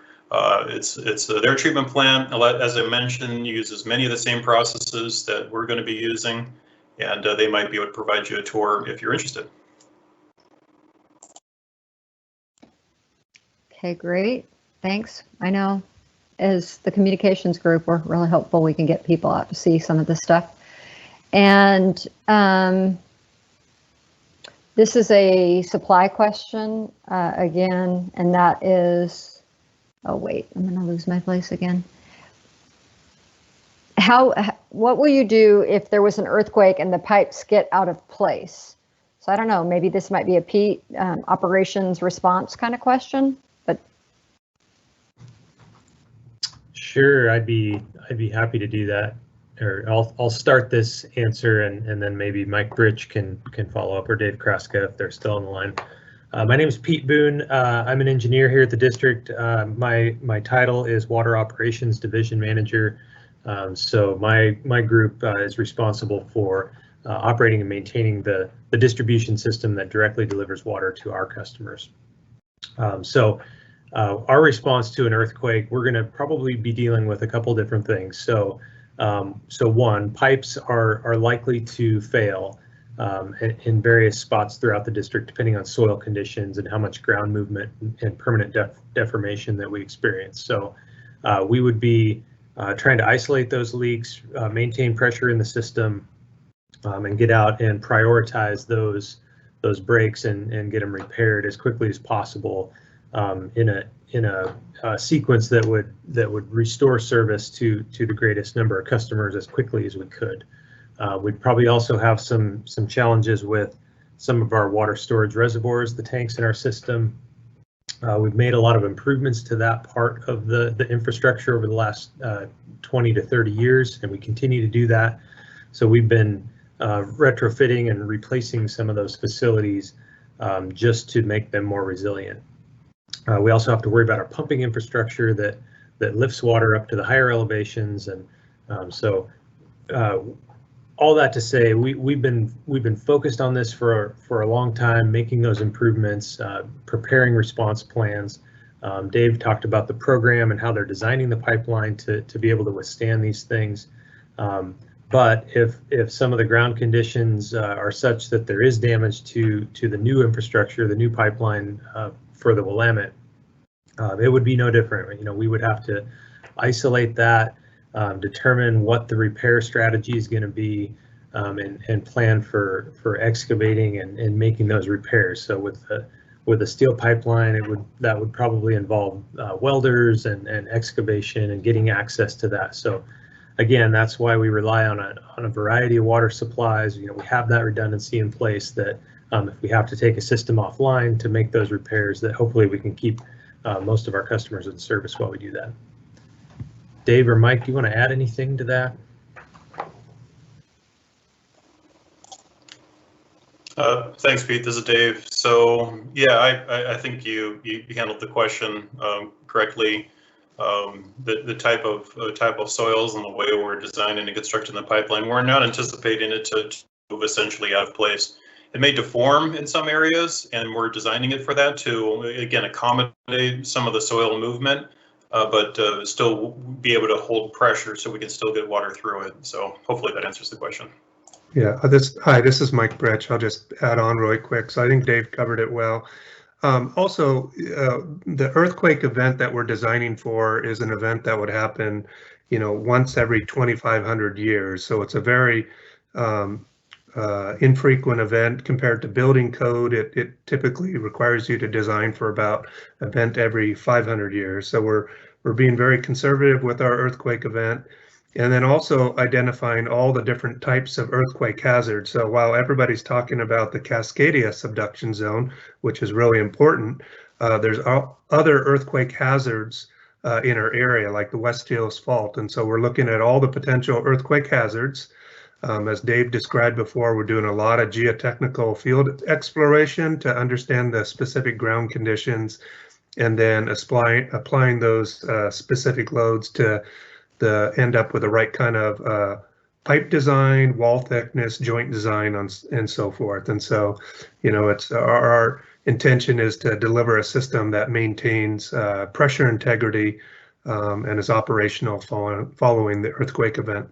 It's their treatment plant, as I mentioned, uses many of the same processes that we're going to be using, and they might be able to provide you a tour if you're interested. Okay, great. Thanks. I know as the communications group, we're really hopeful we can get people out to see some of this stuff. And this is a supply question again, and that is, oh wait, I'm gonna lose my place again. What will you do if there was an earthquake and the pipes get out of place? So I don't know, maybe this might be a Pete operations response kind of question, but. Sure, I'd be happy to do that. Or I'll start this answer, and then maybe Mike Britch can follow up, or Dave Kraska if they're still on the line. My name is Pete Boone. I'm an engineer here at the district. My title is Water Operations Division Manager. So my group is responsible for operating and maintaining the distribution system that directly delivers water to our customers. Our response to an earthquake, we're going to probably be dealing with a couple different things. So one, pipes are likely to fail in various spots throughout the district, depending on soil conditions and how much ground movement and permanent deformation that we experience. So we would be trying to isolate those leaks, maintain pressure in the system, and get out and prioritize those breaks and get them repaired as quickly as possible. In a sequence that would restore service to the greatest number of customers as quickly as we could. We'd probably also have some challenges with some of our water storage reservoirs, the tanks in our system. We've made a lot of improvements to that part of the infrastructure over the last 20 to 30 years, and we continue to do that. So we've been retrofitting and replacing some of those facilities just to make them more resilient. We also have to worry about our pumping infrastructure that lifts water up to the higher elevations, and all that to say, we've been focused on this for a long time, making those improvements, preparing response plans. Dave talked about the program and how they're designing the pipeline to be able to withstand these things. But if some of the ground conditions are such that there is damage to the new infrastructure, the new pipeline for the Willamette, it would be no different. You know, we would have to isolate that, determine what the repair strategy is going to be, and plan for excavating and making those repairs. So with With a steel pipeline, that would probably involve welders and excavation and getting access to that. So again, that's why we rely on a variety of water supplies. We have that redundancy in place that if we have to take a system offline to make those repairs, that hopefully we can keep most of our customers in service while we do that. Dave or Mike, do you want to add anything to that? Thanks, Pete. This is Dave. So yeah, I think you handled the question correctly. The type of soils and the way we're designing and constructing the pipeline, we're not anticipating it to move essentially out of place. It may deform in some areas, and we're designing it for that to, again, accommodate some of the soil movement, but still be able to hold pressure so we can still get water through it. So hopefully that answers the question. Yeah, hi, this is Mike Bretsch. I'll just add on really quick. So I think Dave covered it well. Also, the earthquake event that we're designing for is an event that would happen, once every 2,500 years. So it's a very infrequent event compared to building code. It typically requires you to design for about an event every 500 years. So we're being very conservative with our earthquake event. And then also identifying all the different types of earthquake hazards. So while everybody's talking about the Cascadia subduction zone, which is really important, there's other earthquake hazards in our area, like the West Hills Fault. And so we're looking at all the potential earthquake hazards. As Dave described before, we're doing a lot of geotechnical field exploration to understand the specific ground conditions, and then applying those specific loads to end up with the right kind of pipe design, wall thickness, joint design, and so forth. And so, it's our intention is to deliver a system that maintains pressure integrity and is operational following the earthquake event.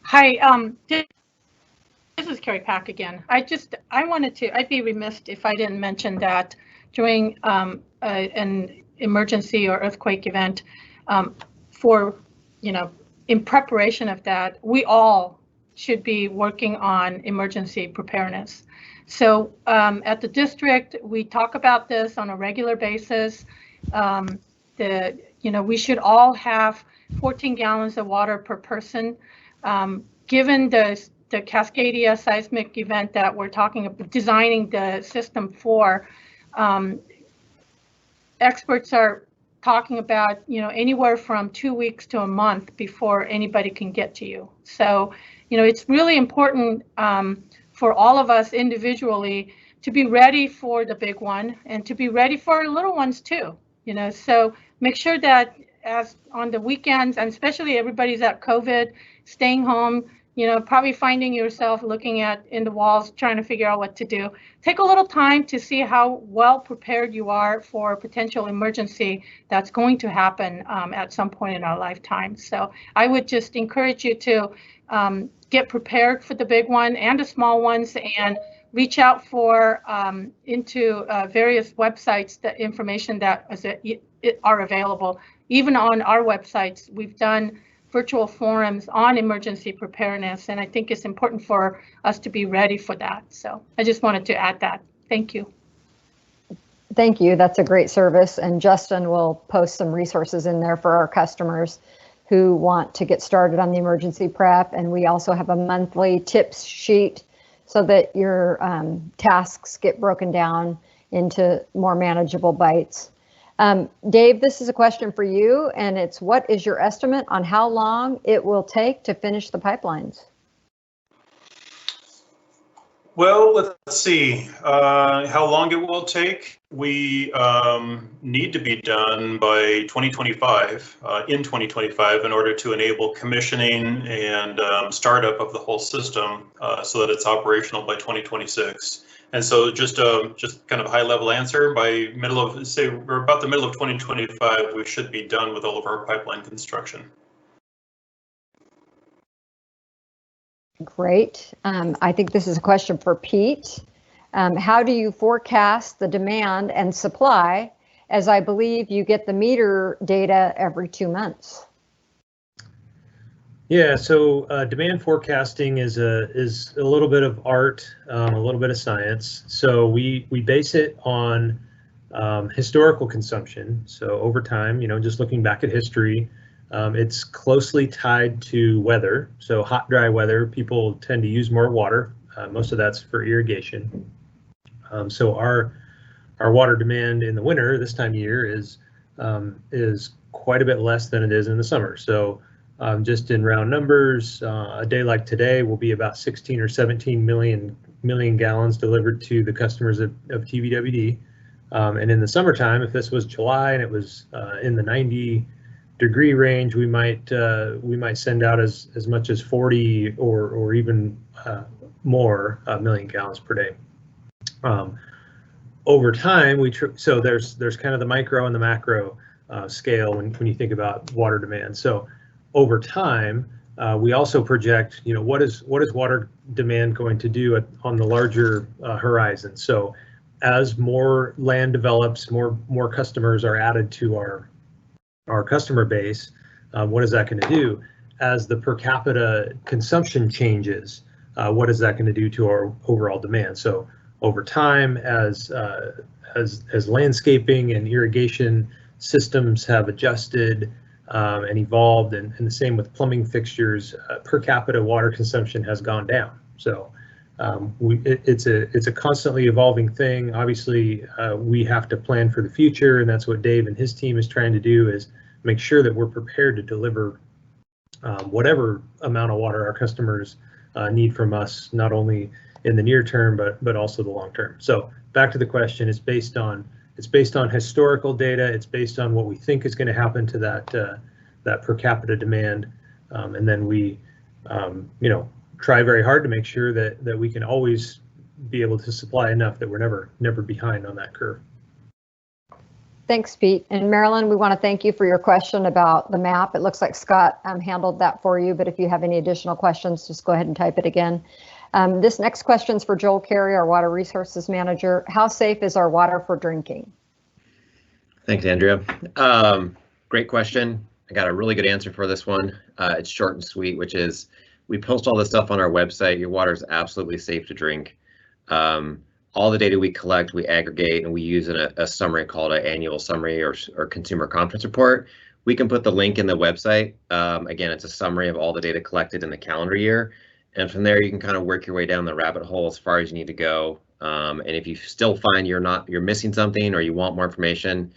Hi, this is Carrie Pack again. I'd be remiss if I didn't mention that during an emergency or earthquake event, in preparation of that, we all should be working on emergency preparedness. So at the district, we talk about this on a regular basis. We should all have 14 gallons of water per person. Given the Cascadia seismic event that we're talking about, designing the system for, experts are talking about, anywhere from 2 weeks to a month before anybody can get to you. So, it's really important for all of us individually to be ready for the big one and to be ready for little ones too. So make sure that as on the weekends, and especially everybody's at COVID, staying home, probably finding yourself looking in the walls, trying to figure out what to do. Take a little time to see how well prepared you are for a potential emergency that's going to happen at some point in our lifetime. So I would just encourage you to get prepared for the big one and the small ones, and reach out for into various websites, the information that are available. Even on our websites, we've done virtual forums on emergency preparedness, and I think it's important for us to be ready for that. So I just wanted to add that. Thank you. Thank you. That's a great service, and Justin will post some resources in there for our customers who want to get started on the emergency prep. And we also have a monthly tips sheet so that your tasks get broken down into more manageable bites. Dave, this is a question for you, and it's, what is your estimate on how long it will take to finish the pipelines? Well, let's see how long it will take. We need to be done by 2025, in 2025, in order to enable commissioning and startup of the whole system so that it's operational by 2026. And so just kind of a high level answer, by we're about the middle of 2025, we should be done with all of our pipeline construction. Great. I think this is a question for Pete. How do you forecast the demand and supply, as I believe you get the meter data every 2 months? Yeah, so demand forecasting is a little bit of art, a little bit of science. So we base it on historical consumption. So over time, just looking back at history, it's closely tied to weather. So hot, dry weather, people tend to use more water. Most of that's for irrigation. So our water demand in the winter this time of year is quite a bit less than it is in the summer. So just in round numbers, a day like today will be about 16 or 17 million gallons delivered to the customers of TVWD. And in the summertime, if this was July and it was in the 90-degree range, we might send out as much as 40 or even more million gallons per day. Over time, so there's kind of the micro and the macro scale when you think about water demand. So over time, we also project, what is water demand going to do on the larger horizon. So as more land develops, more customers are added to our customer base. What is that going to do? As the per capita consumption changes, what is that going to do to our overall demand? So over time, as landscaping and irrigation systems have adjusted and evolved, and the same with plumbing fixtures, per capita water consumption has gone down. So it's a constantly evolving thing. Obviously, we have to plan for the future, and that's what Dave and his team is trying to do, is make sure that we're prepared to deliver whatever amount of water our customers need from us, not only in the near term, but also the long term. So back to the question, it's based on historical data. It's based on what we think is going to happen to that per capita demand, and then we try very hard to make sure that we can always be able to supply enough that we're never behind on that curve. Thanks, Pete. And Marilyn, we want to thank you for your question about the map. It looks like Scott handled that for you, but if you have any additional questions, just go ahead and type it again. This next question is for Joel Carey, our Water Resources Manager. How safe is our water for drinking? Thanks, Andrea. Great question. I got a really good answer for this one. It's short and sweet, which is we post all this stuff on our website. Your water is absolutely safe to drink. All the data we collect, we aggregate, and we use in a summary called an annual summary or consumer conference report. We can put the link in the website. Again, it's a summary of all the data collected in the calendar year. And from there, you can kind of work your way down the rabbit hole as far as you need to go. And if you still find you're missing something or you want more information,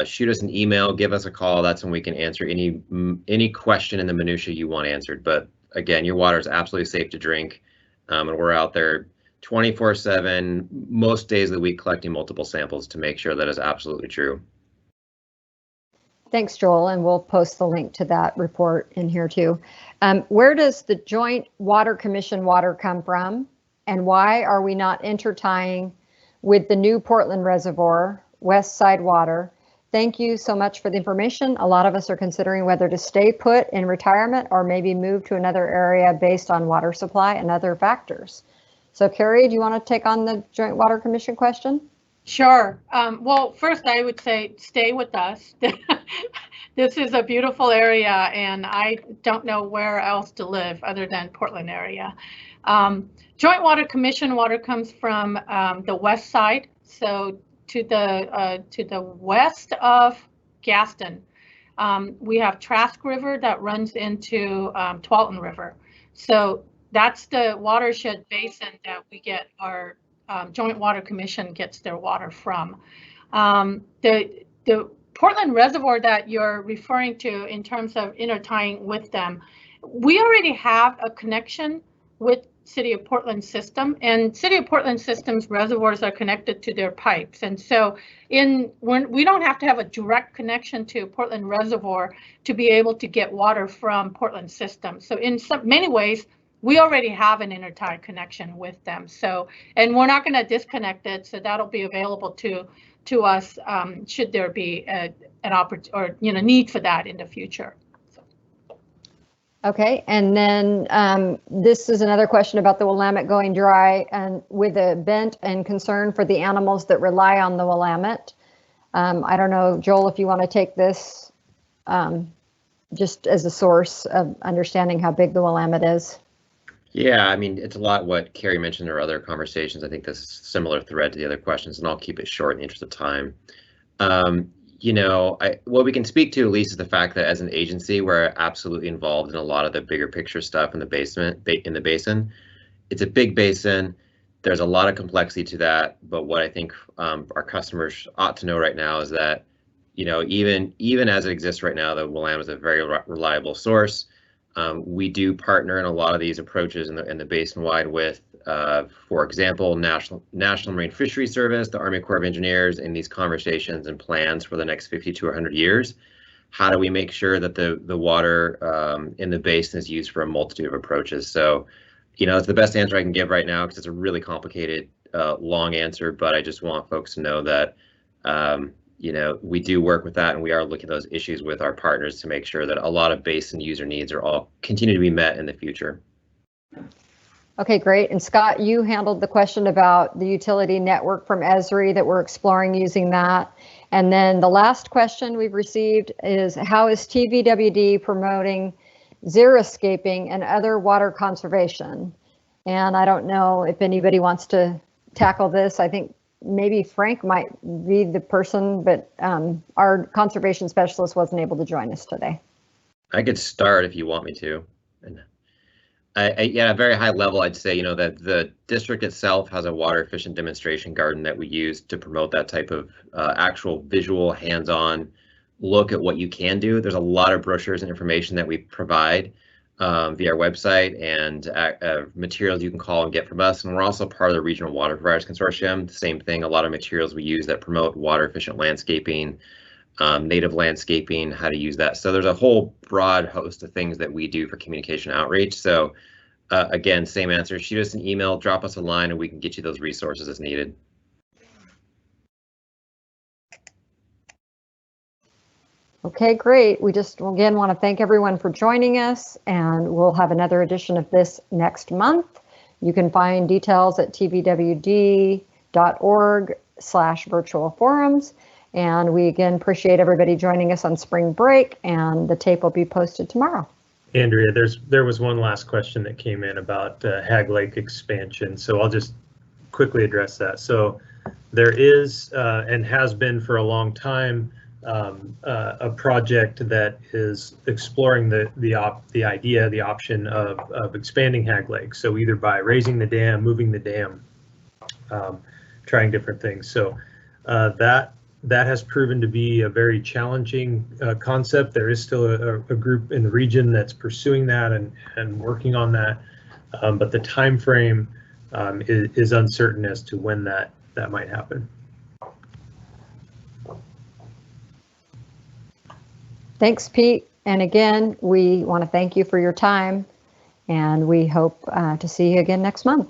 shoot us an email, give us a call. That's when we can answer any question in the minutia you want answered. But again, your water is absolutely safe to drink, and we're out there 24/7, most days of the week, collecting multiple samples to make sure that is absolutely true. Thanks, Joel, and we'll post the link to that report in here too. Where does the Joint Water Commission water come from, and why are we not intertying with the new Portland Reservoir, West Side Water? Thank you so much for the information. A lot of us are considering whether to stay put in retirement or maybe move to another area based on water supply and other factors. So Carrie, do you want to take on the Joint Water Commission question? Sure. Well, first I would say stay with us. This is a beautiful area, and I don't know where else to live other than Portland area. Joint Water Commission water comes from the west side, so to the west of Gaston. We have Trask River that runs into Tualatin River. So that's the watershed basin that we get our Joint Water Commission gets their water from. The Portland Reservoir that you're referring to in terms of intertying with them, we already have a connection with City of Portland system, and City of Portland system's reservoirs are connected to their pipes. And so we don't have to have a direct connection to Portland Reservoir to be able to get water from Portland system. So in many ways, we already have an intertie connection with them. So, and we're not going to disconnect it. So that'll be available to us should there be an opportunity or need for that in the future. So. Okay, and then this is another question about the Willamette going dry, and with a bent and concern for the animals that rely on the Willamette. I don't know, Joel, if you want to take this. just as a source of understanding how big the Willamette is? Yeah, I mean, it's a lot what Carrie mentioned in our other conversations. I think this is a similar thread to the other questions, and I'll keep it short in the interest of time. You know, what we can speak to at least is the fact that as an agency, we're absolutely involved in a lot of the bigger picture stuff in the basin. It's a big basin. There's a lot of complexity to that, but what I think our customers ought to know right now is that, you know, even as it exists right now, the Willamette is a very reliable source. We do partner in a lot of these approaches in the basin-wide with, for example, National Marine Fisheries Service, the Army Corps of Engineers, in these conversations and plans for the next 50 to 100 years. How do we make sure that the water in the basin is used for a multitude of approaches? So, you know, it's the best answer I can give right now because it's a really complicated, long answer, but I just want folks to know that, you know, we do work with that, and we are looking at those issues with our partners to make sure that a lot of basin user needs are all continue to be met in the future. Okay, great. And Scott, you handled the question about the utility network from Esri that we're exploring using that. And then the last question we've received is, how is TVWD promoting xeriscaping and other water conservation? And I don't know if anybody wants to tackle this. I think maybe Frank might be the person, but our conservation specialist wasn't able to join us today. I could start if you want me to. And yeah, at a very high level, I'd say, you know, that the district itself has a water efficient demonstration garden that we use to promote that type of actual visual, hands-on look at what you can do. There's a lot of brochures and information that we provide via our website and materials you can call and get from us. And we're also part of the Regional Water Providers Consortium. Same thing, a lot of materials we use that promote water efficient landscaping, native landscaping, how to use that. So there's a whole broad host of things that we do for communication outreach. So again, same answer, shoot us an email, drop us a line, and we can get you those resources as needed. Okay, great. We just again want to thank everyone for joining us, and we'll have another edition of this next month. You can find details at tvwd.org/virtual forums. And we again appreciate everybody joining us on spring break, and the tape will be posted tomorrow. Andrea, there was one last question that came in about Hag Lake expansion, so I'll just quickly address that. So there is and has been for a long time a project that is exploring the option of expanding Hag Lake. So either by raising the dam, moving the dam, trying different things. So that has proven to be a very challenging concept. There is still a group in the region that's pursuing that and working on that, but the time frame is uncertain as to when that might happen. Thanks, Pete. And again, we want to thank you for your time, and we hope to see you again next month.